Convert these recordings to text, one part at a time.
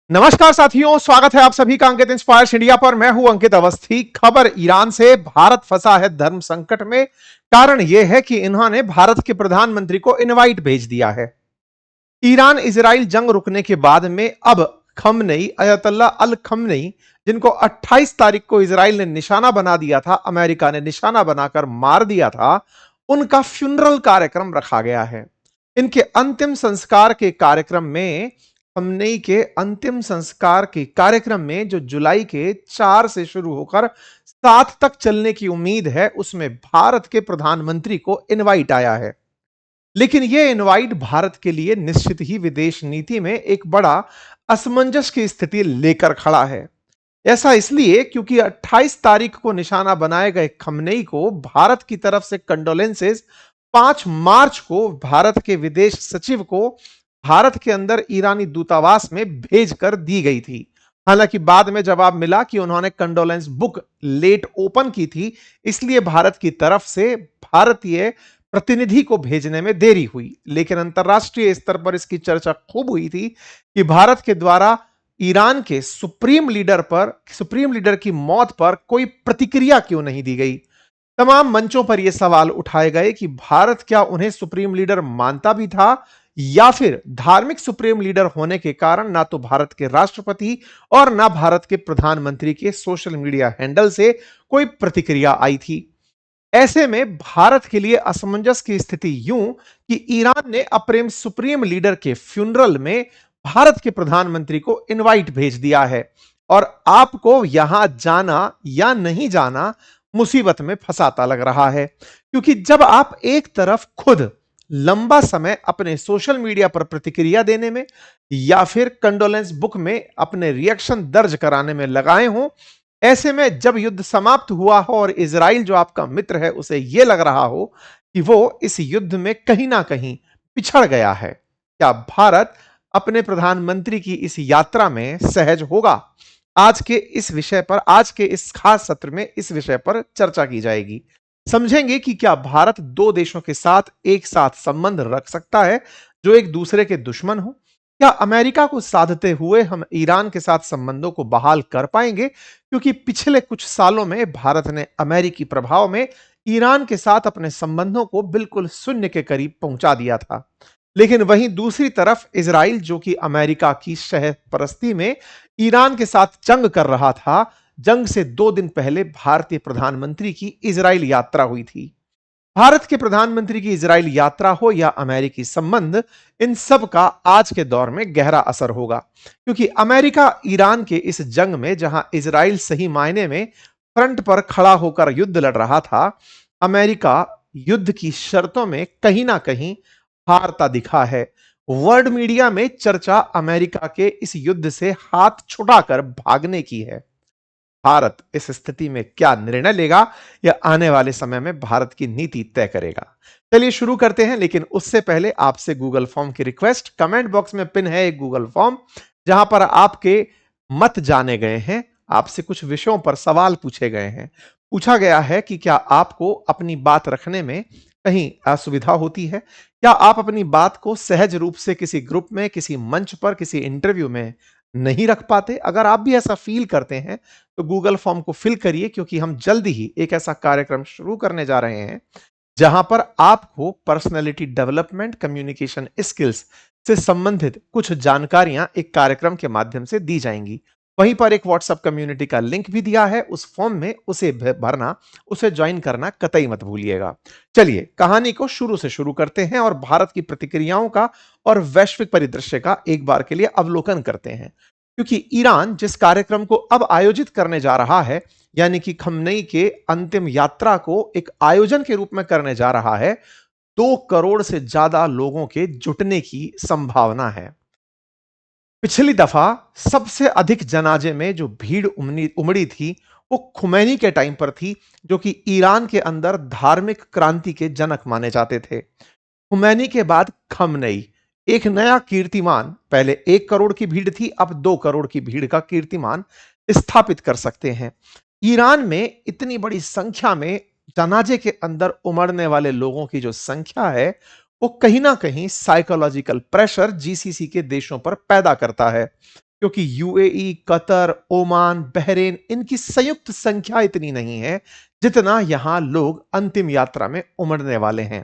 नमस्कार साथियों, स्वागत है आप सभी का अंकित इंस्पायर्स इंडिया पर। मैं हूं अंकित अवस्थी। खबर ईरान से, भारत फंसा है धर्म संकट में। कारण यह है कि इन्होंने भारत के प्रधानमंत्री को इनवाइट भेज दिया है। ईरान इजराइल जंग रुकने के बाद में अब खमनेई, अयतुल्ला अल खमनेई, जिनको 28 तारीख को इजराइल ने निशाना बना दिया था, अमेरिका ने निशाना बनाकर मार दिया था, उनका फ्यूनरल कार्यक्रम रखा गया है। इनके अंतिम संस्कार के कार्यक्रम में, खमनेई के अंतिम संस्कार के कार्यक्रम में, जो जुलाई के 4 से शुरू होकर 7 तक चलने की उम्मीद है, उसमें भारत के प्रधानमंत्री को इनवाइट आया है। लेकिन यह इनवाइट भारत के लिए निश्चित ही विदेश नीति में एक बड़ा असमंजस की स्थिति लेकर खड़ा है। ऐसा इसलिए क्योंकि 28 तारीख को निशाना बनाए गए खमनेई को भारत की तरफ से कंडोलेंसेस 5 मार्च को भारत के विदेश सचिव को भारत के अंदर ईरानी दूतावास में भेजकर दी गई थी। हालांकि बाद में जवाब मिला कि उन्होंने कंडोलेंस बुक लेट ओपन की थी, इसलिए भारत की तरफ से भारतीय प्रतिनिधि को भेजने में देरी हुई। लेकिन अंतरराष्ट्रीय स्तर पर इसकी चर्चा खूब हुई थी कि भारत के द्वारा ईरान के सुप्रीम लीडर की मौत पर कोई प्रतिक्रिया क्यों नहीं दी गई। तमाम मंचों पर यह सवाल उठाए गए कि भारत क्या उन्हें सुप्रीम लीडर मानता भी था, या फिर धार्मिक सुप्रीम लीडर होने के कारण ना तो भारत के राष्ट्रपति और ना भारत के प्रधानमंत्री के सोशल मीडिया हैंडल से कोई प्रतिक्रिया आई थी। ऐसे में भारत के लिए असमंजस की स्थिति यूं कि ईरान ने अपने सुप्रीम लीडर के फ्यूनरल में भारत के प्रधानमंत्री को इनवाइट भेज दिया है, और आपको यहां जाना या नहीं जाना मुसीबत में फंसाता लग रहा है। क्योंकि जब आप एक तरफ खुद लंबा समय अपने सोशल मीडिया पर प्रतिक्रिया देने में या फिर कंडोलेंस बुक में अपने रिएक्शन दर्ज कराने में लगाए हों, ऐसे में जब युद्ध समाप्त हुआ हो और इजराइल जो आपका मित्र है उसे यह लग रहा हो कि वो इस युद्ध में कहीं ना कहीं पिछड़ गया है, क्या भारत अपने प्रधानमंत्री की इस यात्रा में सहज होगा? आज के इस विषय पर, आज के इस खास सत्र में इस विषय पर चर्चा की जाएगी। समझेंगे कि क्या भारत दो देशों के साथ एक साथ संबंध रख सकता है जो एक दूसरे के दुश्मन हो? क्या अमेरिका को साधते हुए हम ईरान के साथ संबंधों को बहाल कर पाएंगे? क्योंकि पिछले कुछ सालों में भारत ने अमेरिकी प्रभाव में ईरान के साथ अपने संबंधों को बिल्कुल शून्य के करीब पहुंचा दिया था। लेकिन वहीं दूसरी तरफ इजराइल, जो कि अमेरिका की शहपरस्ती में ईरान के साथ जंग कर रहा था, जंग से 2 दिन पहले भारतीय प्रधानमंत्री की इजराइल यात्रा हुई थी। भारत के प्रधानमंत्री की इजराइल यात्रा हो या अमेरिकी संबंध, इन सब का आज के दौर में गहरा असर होगा। क्योंकि अमेरिका ईरान के इस जंग में, जहां इजराइल सही मायने में फ्रंट पर खड़ा होकर युद्ध लड़ रहा था, अमेरिका युद्ध की शर्तों में कहीं ना कहीं हारता दिखा है। वर्ल्ड मीडिया में चर्चा अमेरिका के इस युद्ध से हाथ छुड़ाकर भागने की है। भारत इस स्थिति में क्या निर्णय लेगा, यह आने वाले समय में भारत की नीति तय करेगा। चलिए शुरू करते हैं, लेकिन उससे पहले आपसे गूगल फॉर्म की रिक्वेस्ट। कमेंट बॉक्स में पिन है एक गूगल फॉर्म, जहां पर आपके मत जाने गए हैं, आपसे कुछ विषयों पर सवाल पूछे गए हैं। पूछा गया है कि क्या आपको अपनी बात रखने में कहीं असुविधा होती है? क्या आप अपनी बात को सहज रूप से किसी ग्रुप में, किसी मंच पर, किसी इंटरव्यू में नहीं रख पाते? अगर आप भी ऐसा फील करते हैं तो गूगल फॉर्म को फिल करिए, क्योंकि हम जल्दी ही एक ऐसा कार्यक्रम शुरू करने जा रहे हैं जहां पर आपको पर्सनैलिटी डेवलपमेंट, कम्युनिकेशन स्किल्स से संबंधित कुछ जानकारियां एक कार्यक्रम के माध्यम से दी जाएंगी। वहीं पर एक व्हाट्सएप कम्युनिटी का लिंक भी दिया है, उस फॉर्म में उसे भरना, उसे ज्वाइन करना कतई मत भूलिएगा। चलिए कहानी को शुरू से शुरू करते हैं और भारत की प्रतिक्रियाओं का और वैश्विक परिदृश्य का एक बार के लिए अवलोकन करते हैं। क्योंकि ईरान जिस कार्यक्रम को अब आयोजित करने जा रहा है, यानी कि खमनेई के अंतिम यात्रा को एक आयोजन के रूप में करने जा रहा है, 2 करोड़ से ज्यादा लोगों के जुटने की संभावना है। पिछली दफा सबसे अधिक जनाजे में जो भीड़ उमड़ी थी, वो खुमैनी के टाइम पर थी, जो कि ईरान के अंदर धार्मिक क्रांति के जनक माने जाते थे। खुमैनी के बाद खमनेई एक नया कीर्तिमान, पहले 1 करोड़ की भीड़ थी, अब 2 करोड़ की भीड़ का कीर्तिमान स्थापित कर सकते हैं। ईरान में इतनी बड़ी संख्या में जनाजे के अंदर उमड़ने वाले लोगों की जो संख्या है, वो कहीं ना कहीं साइकोलॉजिकल प्रेशर जीसीसी के देशों पर पैदा करता है। क्योंकि यूएई, कतर, ओमान, बहरेन इनकी संयुक्त संख्या इतनी नहीं है जितना यहां लोग अंतिम यात्रा में उमड़ने वाले हैं।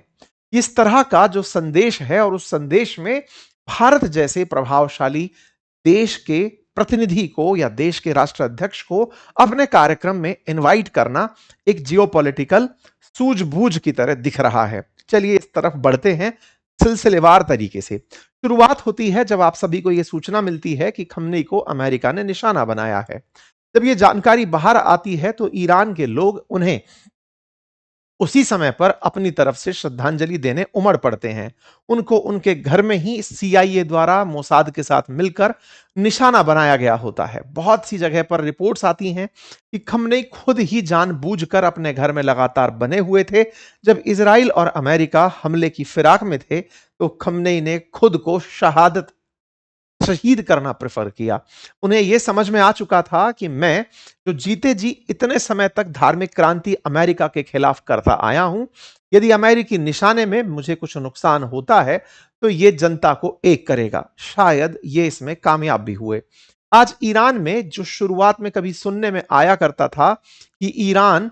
इस तरह का जो संदेश है और उस संदेश में भारत जैसे प्रभावशाली देश के प्रतिनिधि को या देश के राष्ट्राध्यक्ष को अपने कार्यक्रम में इनवाइट करना एक जियोपॉलिटिकल सूझबूझ की तरह दिख रहा है। चलिए इस तरफ बढ़ते हैं सिलसिलेवार तरीके से। शुरुआत होती है जब आप सभी को यह सूचना मिलती है कि खमनेई को अमेरिका ने निशाना बनाया है। जब यह जानकारी बाहर आती है तो ईरान के लोग उन्हें उसी समय पर अपनी तरफ से श्रद्धांजलि देने उमड़ पड़ते हैं। उनको उनके घर में ही सीआईए द्वारा मोसाद के साथ मिलकर निशाना बनाया गया होता है। बहुत सी जगह पर रिपोर्ट्स आती हैं कि खमनेई खुद ही जानबूझकर अपने घर में लगातार बने हुए थे। जब इजराइल और अमेरिका हमले की फिराक में थे तो खमनेई ने खुद को शहीद करना प्रेफर किया। उन्हें यह समझ में आ चुका था कि मैं जो जीते जी इतने समय तक धार्मिक क्रांति अमेरिका के खिलाफ करता आया हूं, यदि अमेरिकी निशाने में मुझे कुछ नुकसान होता है तो यह जनता को एक करेगा। शायद ये इसमें कामयाब भी हुए। आज ईरान में जो शुरुआत में कभी सुनने में आया करता था कि ईरान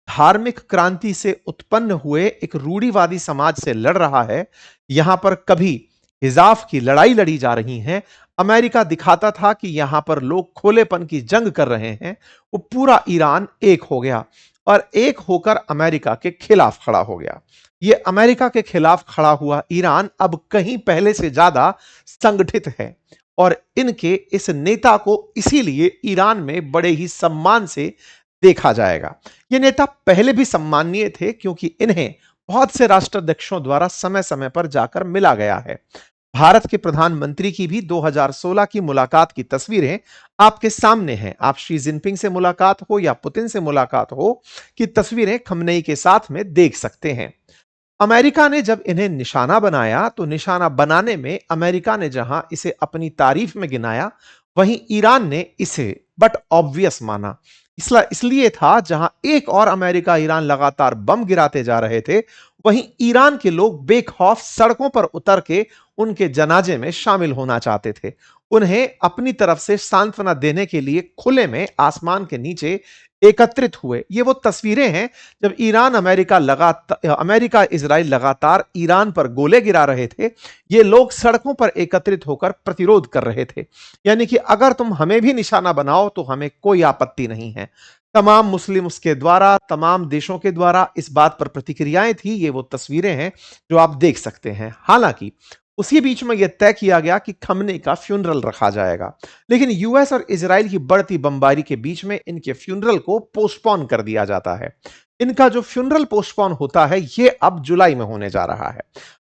धार्मिक क्रांति से उत्पन्न हुए एक रूढ़िवादी समाज से लड़ रहा है, यहां पर कभी हिजाफ की लड़ाई लड़ी जा रही है, अमेरिका दिखाता था कि यहां पर लोग खोलेपन की जंग कर रहे हैं, वो पूरा ईरान एक हो गया और एक होकर अमेरिका के खिलाफ खड़ा हो गया। ये अमेरिका के खिलाफ खड़ा हुआ ईरान अब कहीं पहले से ज्यादा संगठित है और इनके इस नेता को इसीलिए ईरान में बड़े ही सम्मान से देखा जाएगा। ये नेता पहले भी सम्मानीय थे क्योंकि इन्हें बहुत से राष्ट्राध्यक्षों द्वारा समय समय पर जाकर मिला गया है। भारत के प्रधानमंत्री की भी 2016 की मुलाकात की तस्वीरें आपके सामने हैं। आप शी जिनपिंग से मुलाकात हो या पुतिन से मुलाकात हो की तस्वीरें खमनेई के साथ में देख सकते हैं। अमेरिका ने जब इन्हें निशाना बनाया तो निशाना बनाने में अमेरिका ने जहां इसे अपनी तारीफ में गिनाया, वहीं ईरान ने इसे बट ऑब्वियस माना। इसलिए था जहां एक और अमेरिका ईरान लगातार बम गिराते जा रहे थे, वहीं ईरान के लोग बेखौफ सड़कों पर उतर के उनके जनाजे में शामिल होना चाहते थे। उन्हें अपनी तरफ से सांत्वना देने के लिए खुले में आसमान के नीचे एकत्रित हुए। ये वो तस्वीरें हैं जब अमेरिका इजराइल लगातार ईरान पर गोले गिरा रहे थे। ये लोग सड़कों पर एकत्रित होकर प्रतिरोध कर रहे थे, यानी कि अगर तुम हमें भी निशाना बनाओ तो हमें कोई आपत्ति नहीं है। तमाम मुस्लिम उसके द्वारा, तमाम देशों के द्वारा इस बात पर प्रतिक्रियाएं थी। ये वो तस्वीरें हैं जो आप देख सकते हैं। हालांकि उसी बीच में यह तय किया गया कि खमनेई का फ्यूनरल रखा जाएगा, लेकिन यूएस और इजराइल की बढ़ती बमबारी के बीच में इनके फ्यूनरल को पोस्टपोन कर दिया जाता है। इनका जो फ्यूनरल पोस्टपोन होता है यह अब जुलाई में होने जा रहा है।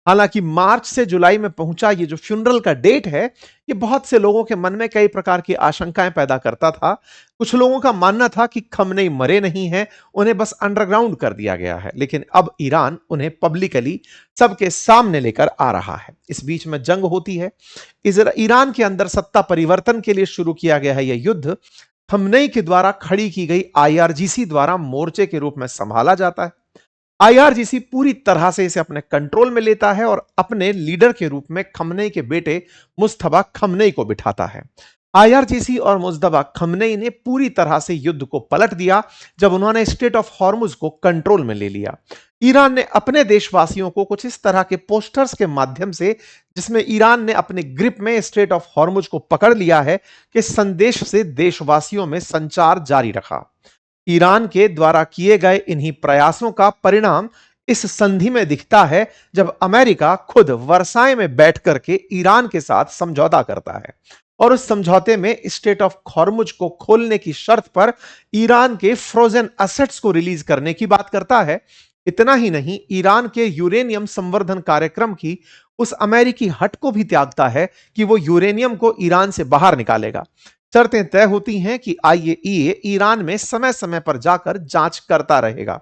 हालांकि मार्च से जुलाई में पहुंचा ये जो फ्यूनरल का डेट है, ये बहुत से लोगों के मन में कई प्रकार की आशंकाएं पैदा करता था। कुछ लोगों का मानना था कि खमनेई मरे नहीं हैं, उन्हें बस अंडरग्राउंड कर दिया गया है, लेकिन अब ईरान उन्हें पब्लिकली सबके सामने लेकर आ रहा है। इस बीच में जंग होती है। ईरान के अंदर सत्ता परिवर्तन के लिए शुरू किया गया है यह युद्ध खमनेई के द्वारा खड़ी की गई आईआरजीसी द्वारा मोर्चे के रूप में संभाला जाता है। आईआरजीसी पूरी तरह से इसे अपने कंट्रोल में लेता है और अपने लीडर के रूप में खमनेई के बेटे मुस्तफा खमनेई को बिठाता है। आईआरजीसी और मुस्तफा खमनेई ने पूरी तरह से युद्ध को पलट दिया जब उन्होंने स्ट्रेट ऑफ हॉर्मुज को कंट्रोल में ले लिया। ईरान ने अपने देशवासियों को कुछ इस तरह के पोस्टर्स के माध्यम से, जिसमें ईरान ने अपने ग्रिप में स्ट्रेट ऑफ हॉर्मुज को पकड़ लिया है, के संदेश से देशवासियों में संचार जारी रखा। ईरान के द्वारा किए गए इन्हीं प्रयासों का परिणाम इस संधि में दिखता है जब अमेरिका खुद वर्साई में बैठ करके ईरान के साथ समझौता करता है और उस समझौते में स्ट्रेट ऑफ हॉर्मुज को खोलने की शर्त पर ईरान के फ्रोजन एसेट्स को रिलीज करने की बात करता है। इतना ही नहीं, ईरान के यूरेनियम संवर्धन कार्यक्रम की उस अमेरिकी हट को भी त्यागता है कि वो यूरेनियम को ईरान से बाहर निकालेगा। शर्तें तय होती हैं कि आईएईए ईरान में समय समय पर जाकर जांच करता रहेगा।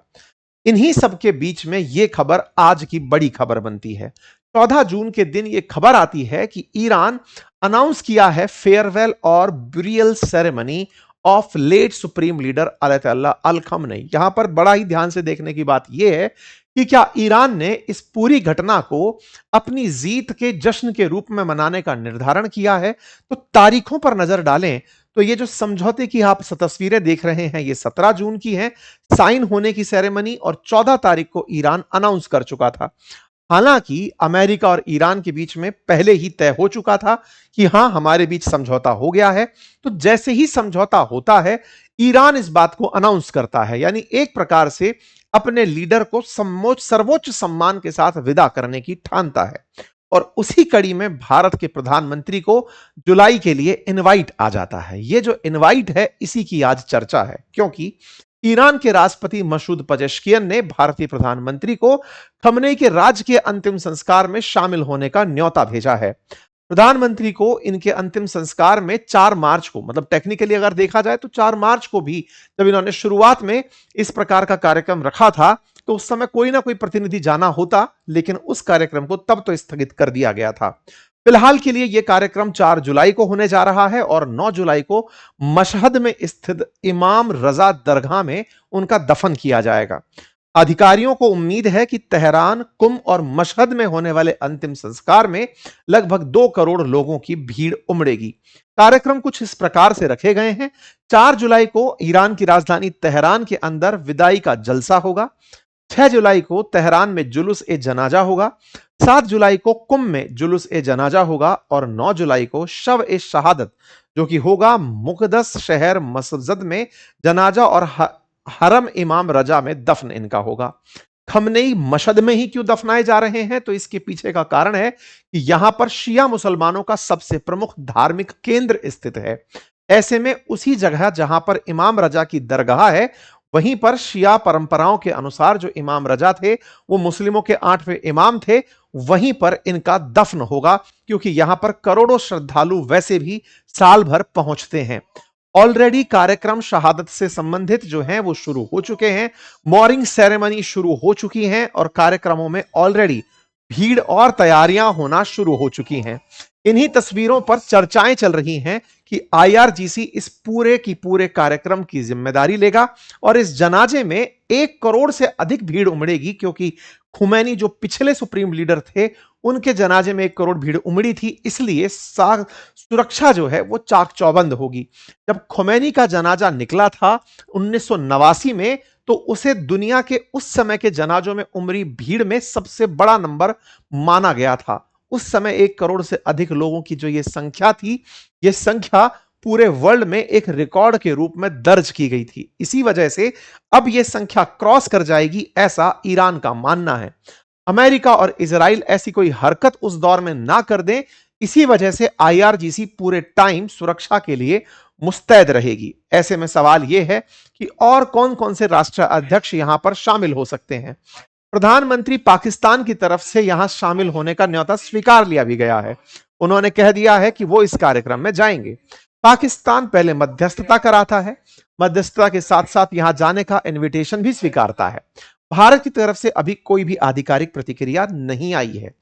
इन्हीं सब के बीच में यह खबर आज की बड़ी खबर बनती है। 14 जून के दिन यह खबर आती है कि ईरान अनाउंस किया है फेयरवेल और burial ceremony of late supreme leader Ayatollah al Khamenei. यहां पर बड़ा ही ध्यान से देखने की बात यह है कि क्या ईरान ने इस पूरी घटना को अपनी जीत के जश्न के रूप में मनाने का निर्धारण किया है। तो तारीखों पर नजर डालें तो ये जो समझौते की आप तस्वीरें देख रहे हैं ये 17 जून की हैं। साइन होने की सेरेमनी और 14 तारीख को ईरान अनाउंस कर चुका था। हालांकि अमेरिका और ईरान के बीच में पहले ही तय हो चुका था कि हां हमारे बीच समझौता हो गया है। तो जैसे ही समझौता होता है ईरान इस बात को अनाउंस करता है, यानी एक प्रकार से अपने लीडर को सर्वोच्च सम्मान के साथ विदा करने की ठानता है। और उसी कड़ी में भारत के प्रधानमंत्री को जुलाई के लिए इनवाइट आ जाता है। ये जो इनवाइट है इसी की आज चर्चा है, क्योंकि ईरान के राष्ट्रपति मसूद पजेश्कियन ने भारतीय प्रधानमंत्री को खमनेई के राजकीय अंतिम संस्कार में शामिल होने का न्योता भेजा है। प्रधानमंत्री को इनके अंतिम संस्कार में 4 मार्च को, मतलब टेक्निकली अगर देखा जाए तो 4 मार्च को भी जब इन्होंने शुरुआत में इस प्रकार का कार्यक्रम रखा था तो उस समय कोई ना कोई प्रतिनिधि जाना होता, लेकिन उस कार्यक्रम को तब तो स्थगित कर दिया गया था। फिलहाल के लिए यह कार्यक्रम 4 जुलाई को होने जा रहा है और 9 जुलाई को मशहद में स्थित इमाम रजा दरगाह में उनका दफन किया जाएगा। अधिकारियों को उम्मीद है कि तेहरान, कुम और मशहद में होने वाले अंतिम संस्कार में लगभग 2 करोड़ लोगों की भीड़ उमड़ेगी। कार्यक्रम कुछ इस प्रकार से रखे गए हैं। 4 जुलाई को ईरान की राजधानी तेहरान के अंदर विदाई का जलसा होगा। 6 जुलाई को तेहरान में जुलूस ए जनाजा होगा। 7 जुलाई को कुम में जुलूस ए जनाजा होगा और 9 जुलाई को शव ए शहादत जो कि होगा मुकद्दस शहर मसजद में जनाजा और हरम इमाम रजा में दफन इनका होगा। खमनेई मशहद में ही क्यों दफनाए जा रहे हैं, तो इसके पीछे का कारण है कि यहां पर शिया मुसलमानों का सबसे प्रमुख धार्मिक केंद्र स्थित है। ऐसे में उसी जगह जहां पर इमाम रजा की दरगाह है वहीं पर शिया परंपराओं के अनुसार जो इमाम रजा थे वो मुस्लिमों के 8वें इमाम थे, वहीं पर इनका दफन होगा, क्योंकि यहां पर करोड़ों श्रद्धालु वैसे भी साल भर पहुंचते हैं। ऑलरेडी कार्यक्रम शहादत से संबंधित जो हैं वो शुरू हो चुके हैं। मॉर्निंग सेरेमनी शुरू हो चुकी हैं और कार्यक्रमों में ऑलरेडी भीड़ और तैयारियां होना शुरू हो चुकी हैं। इन्हीं तस्वीरों पर चर्चाएं चल रही हैं कि आईआरजीसी इस पूरे की पूरे कार्यक्रम की जिम्मेदारी लेगा और इस जनाजे में 1 करोड़ से अधिक भीड़ उमड़ेगी, क्योंकि खुमैनी जो पिछले सुप्रीम लीडर थे उनके जनाजे में 1 करोड़ भीड़ उमड़ी थी, इसलिए सुरक्षा जो है वो चाक चौबंद होगी। जब खुमैनी का जनाजा निकला था 1989 में, तो उसे दुनिया के उस समय के जनाजों में उमड़ी भीड़ में सबसे बड़ा नंबर माना गया था। उस समय 1 करोड़ से अधिक लोगों की जो ये संख्या थी, ये संख्या पूरे वर्ल्ड में एक रिकॉर्ड के रूप में दर्ज की गई थी। इसी वजह से अब यह संख्या क्रॉस कर जाएगी, ऐसा ईरान का मानना है। अमेरिका और इजराइल ऐसी कोई हरकत उस दौर में ना कर दें, इसी वजह से आईआरजीसी पूरे टाइम सुरक्षा के लिए मुस्तैद रहेगी। ऐसे में सवाल यह है कि और कौन कौन से राष्ट्राध्यक्ष यहां पर शामिल हो सकते हैं। प्रधानमंत्री पाकिस्तान की तरफ से यहां शामिल होने का न्योता स्वीकार लिया भी गया है। उन्होंने कह दिया है कि वो इस कार्यक्रम में जाएंगे। पाकिस्तान पहले मध्यस्थता कराता है, मध्यस्थता के साथ साथ यहां जाने का इनविटेशन भी स्वीकारता है। भारत की तरफ से अभी कोई भी आधिकारिक प्रतिक्रिया नहीं आई है।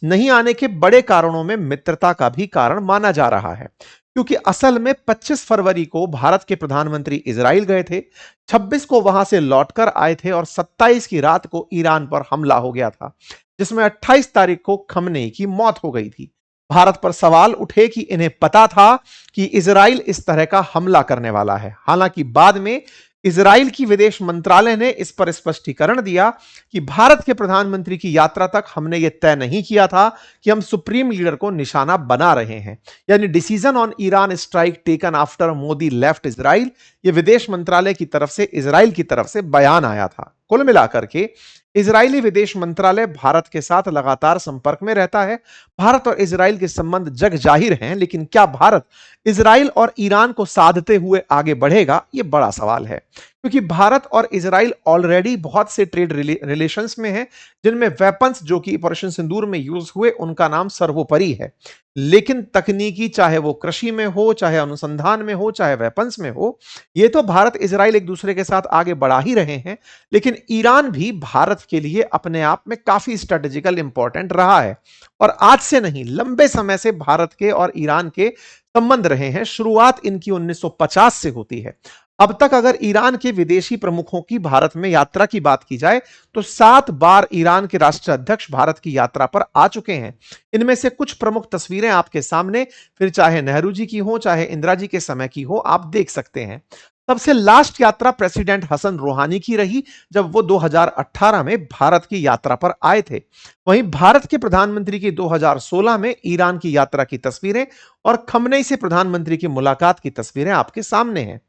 नहीं आने के बड़े कारणों में मित्रता का भी कारण माना जा रहा है, क्योंकि असल में 25 फरवरी को भारत के प्रधानमंत्री इजराइल गए थे, 26 को वहां से लौटकर आए थे और 27 की रात को ईरान पर हमला हो गया था, जिसमें 28 तारीख को खमनेई की मौत हो गई थी। भारत पर सवाल उठे कि इन्हें पता था कि इजराइल इस तरह का हमला करने वाला है। हालांकि बाद में इजराइल की विदेश मंत्रालय ने इस पर स्पष्टीकरण दिया कि भारत के प्रधानमंत्री की यात्रा तक हमने यह तय नहीं किया था कि हम सुप्रीम लीडर को निशाना बना रहे हैं। यानी decision on Iran strike taken after Modi left Israel, यह विदेश मंत्रालय की तरफ से इजराइल की तरफ से बयान आया था। कुल मिलाकर के इजरायली विदेश मंत्रालय भारत के साथ लगातार संपर्क में रहता है। भारत और इजराइल के संबंध जग जाहिर हैं, लेकिन क्या भारत इजराइल और ईरान को साधते हुए आगे बढ़ेगा, यह बड़ा सवाल है। क्योंकि भारत और इजराइल ऑलरेडी बहुत से ट्रेड रिलेशंस में हैं, जिनमें वेपन्स जो कि ऑपरेशन सिंदूर में यूज हुए उनका नाम सर्वोपरि है। लेकिन तकनीकी, चाहे वो कृषि में हो, चाहे अनुसंधान में हो, चाहे वेपन्स में हो, ये तो भारत इजराइल एक दूसरे के साथ आगे बढ़ा ही रहे हैं। लेकिन ईरान भी भारत के लिए अपने आप में काफी स्ट्रेटेजिकल इंपॉर्टेंट रहा है और आज से नहीं, लंबे समय से भारत के और ईरान के संबंध रहे हैं। शुरुआत इनकी 1950 से होती है। अब तक अगर ईरान के विदेशी प्रमुखों की भारत में यात्रा की बात की जाए तो 7 बार ईरान के राष्ट्राध्यक्ष भारत की यात्रा पर आ चुके हैं। इनमें से कुछ प्रमुख तस्वीरें आपके सामने, फिर चाहे नेहरू जी की हो चाहे इंदिरा जी के समय की हो, आप देख सकते हैं। सबसे लास्ट यात्रा प्रेसिडेंट हसन रूहानी की रही, जब वो 2018 में भारत की यात्रा पर आए थे। वहीं भारत के प्रधानमंत्री की 2016 में ईरान की यात्रा की तस्वीरें और खमनेई से प्रधानमंत्री की मुलाकात की तस्वीरें आपके सामने हैं।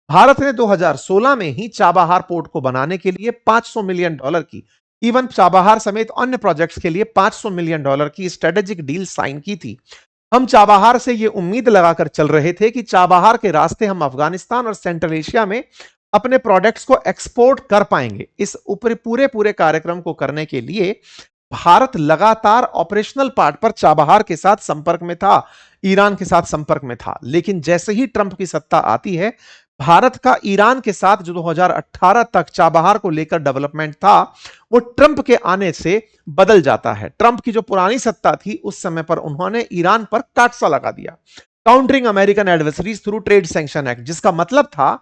भारत ने 2016 में ही चाबहार पोर्ट को बनाने के लिए $500 मिलियन की, इवन चाबहार समेत अन्य प्रोजेक्ट्स के लिए $500 मिलियन की स्ट्रेटेजिक डील साइन की थी। हम चाबहार से यह उम्मीद लगाकर चल रहे थे कि चाबहार के रास्ते हम अफगानिस्तान और सेंट्रल एशिया में अपने प्रोडक्ट्स को एक्सपोर्ट कर पाएंगे। इस ऊपर पूरे कार्यक्रम को करने के लिए भारत लगातार ऑपरेशनल पार्ट पर चाबहार के साथ संपर्क में था, ईरान के साथ संपर्क में था। लेकिन जैसे ही ट्रंप की सत्ता आती है, भारत का ईरान के साथ जो 2018 तक चाबहार को लेकर डेवलपमेंट था, वो ट्रंप के आने से बदल जाता है। ट्रंप की जो पुरानी सत्ता थी, उस समय पर उन्होंने ईरान पर काटसा लगा दिया, countering American adversaries through trade sanction act, जिसका मतलब था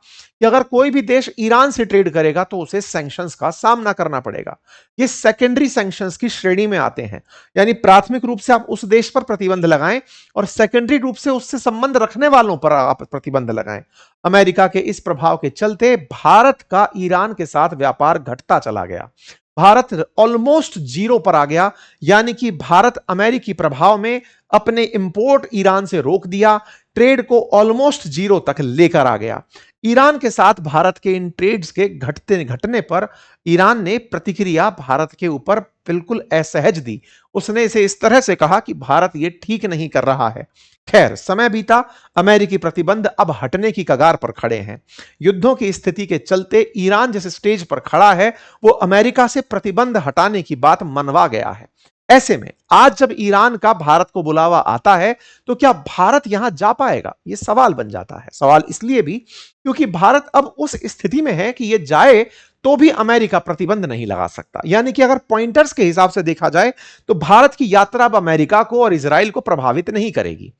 कि अगर कोई भी देश ईरान से ट्रेड करेगा तो उसे सैंक्शंस का सामना करना पड़ेगा। ये सेकेंडरी सैंक्शंस की श्रेणी में आते हैं, यानी प्राथमिक रूप से आप उस देश पर प्रतिबंध लगाएं और सेकेंडरी रूप से उससे संबंध रखने वालों पर आप प्रतिबंध लगाएं। अमेरिका के इस प्रभाव के चलते भारत का ईरान के साथ व्यापार घटता चला गया। भारत ऑलमोस्ट जीरो पर आ गया, यानी कि भारत अमेरिकी प्रभाव में अपने इंपोर्ट ईरान से रोक दिया, ट्रेड को ऑलमोस्ट जीरो तक लेकर आ गया। ईरान के साथ भारत के इन ट्रेड्स के घटने पर ईरान ने प्रतिक्रिया भारत के ऊपर बिल्कुल असहज दी। उसने इसे इस तरह से कहा कि भारत ये ठीक नहीं कर रहा है। खैर, समय बीता, अमेरिकी प्रतिबंध अब हटने की कगार पर खड़े हैं। युद्धों की स्थिति के चलते ईरान जिस स्टेज पर खड़ा है, वो अमेरिका से प्रतिबंध हटाने की बात मनवा गया है। ऐसे में आज जब ईरान का भारत को बुलावा आता है, तो क्या भारत यहां जा पाएगा? यह सवाल बन जाता है। सवाल इसलिए भी क्योंकि भारत अब उस स्थिति में है कि यह जाए तो भी अमेरिका प्रतिबंध नहीं लगा सकता। यानी कि अगर पॉइंटर्स के हिसाब से देखा जाए तो भारत की यात्रा अब अमेरिका को और इजराइल को प्रभावित नहीं करेगी।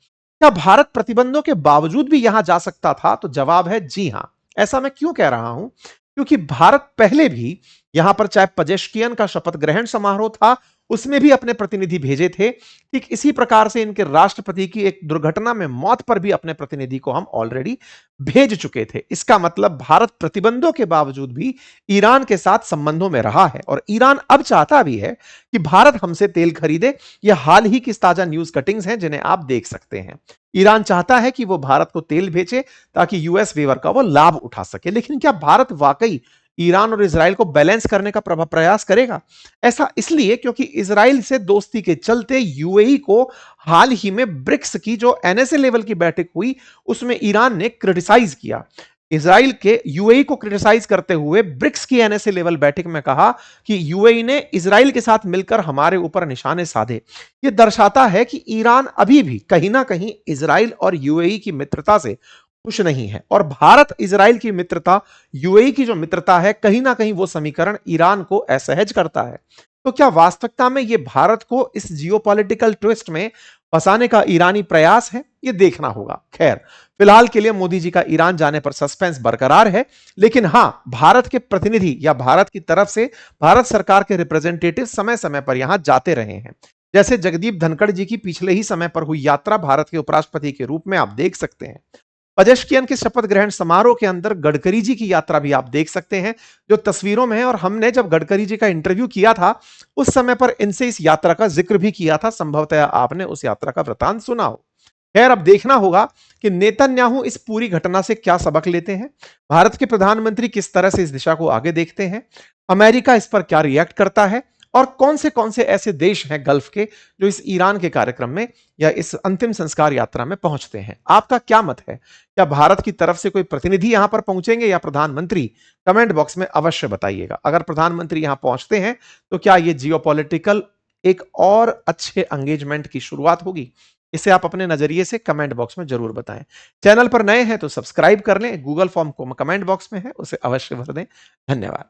क्या भारत प्रतिबंधों के बावजूद भी यहां जा सकता था? तो जवाब है जी हां। ऐसा मैं क्यों कह रहा हूं? क्योंकि भारत पहले भी यहां पर चाहे पजेश्कियन का शपथ ग्रहण समारोह था, उसमें भी अपने प्रतिनिधि भेजे थे। ठीक इसी प्रकार से इनके राष्ट्रपति की एक दुर्घटना में मौत पर भी अपने प्रतिनिधि को हम ऑलरेडी भेज चुके थे। इसका मतलब भारत प्रतिबंधों के बावजूद भी ईरान के साथ संबंधों में रहा है और ईरान अब चाहता भी है कि भारत हमसे तेल खरीदे। यह हाल ही की ताजा न्यूज कटिंग्स हैं जिन्हें आप देख सकते हैं। ईरान चाहता है कि वो भारत को तेल भेजे ताकि यूएस वेवर का वो लाभ उठा सके। लेकिन क्या भारत वाकई ईरान और इजराइल को बैलेंस करने का प्रयास करेगा? ऐसा इसलिए क्योंकि इजराइल से दोस्ती के चलते यूएई को हाल ही में ब्रिक्स की जो एनएसए लेवल की बैठक हुई, उसमें ईरान ने क्रिटिसाइज किया। इजराइल के यूएई को क्रिटिसाइज करते हुए ब्रिक्स की एनएसए लेवल बैठक में कहा कि यूएई ने इजराइल के साथ मिलकर हमारे ऊपर निशाने साधे। यह दर्शाता है कि ईरान अभी भी कहीं ना कहीं इजराइल और यूएई की मित्रता से खुश नहीं है और भारत इजराइल की मित्रता, यूएई की जो मित्रता है, कहीं ना कहीं वो समीकरण ईरान को असहज करता है। तो क्या वास्तविकता में ये भारत को इस जियोपॉलिटिकल ट्विस्ट में फंसाने का ईरानी प्रयास है? ये देखना होगा। खैर, फिलहाल के लिए मोदी जी का ईरान जाने पर सस्पेंस बरकरार है, लेकिन हां, भारत के प्रतिनिधि या भारत की तरफ से भारत सरकार के रिप्रेजेंटेटिव समय समय पर यहां जाते रहे हैं। जैसे जगदीप धनखड़ जी की पिछले ही समय पर हुई यात्रा भारत के उपराष्ट्रपति के रूप में आप देख सकते हैं। पजेश्कियन के शपथ ग्रहण समारोह के अंदर गडकरी जी की यात्रा भी आप देख सकते हैं, जो तस्वीरों में है। और हमने जब गडकरी जी का इंटरव्यू किया था, उस समय पर इनसे इस यात्रा का जिक्र भी किया था। संभवतः आपने उस यात्रा का वृतांत सुना हो। खैर, अब देखना होगा कि नेतन्याहू इस पूरी घटना से क्या सबक लेते हैं, भारत के प्रधानमंत्री किस तरह से इस दिशा को आगे देखते हैं, अमेरिका इस पर क्या रिएक्ट करता है और कौन से ऐसे देश हैं गल्फ के जो इस ईरान के कार्यक्रम में या इस अंतिम संस्कार यात्रा में पहुंचते हैं। आपका क्या मत है? क्या भारत की तरफ से कोई प्रतिनिधि यहां पर पहुंचेंगे या प्रधानमंत्री? कमेंट बॉक्स में अवश्य बताइएगा। अगर प्रधानमंत्री यहां पहुंचते हैं तो क्या यह जियोपॉलिटिकल एक और अच्छे एंगेजमेंट की शुरुआत होगी? इसे आप अपने नजरिए से कमेंट बॉक्स में जरूर बताएं। चैनल पर नए हैं तो सब्सक्राइब कर लें। गूगल फॉर्म को कमेंट बॉक्स में है, उसे अवश्य भर दें। धन्यवाद।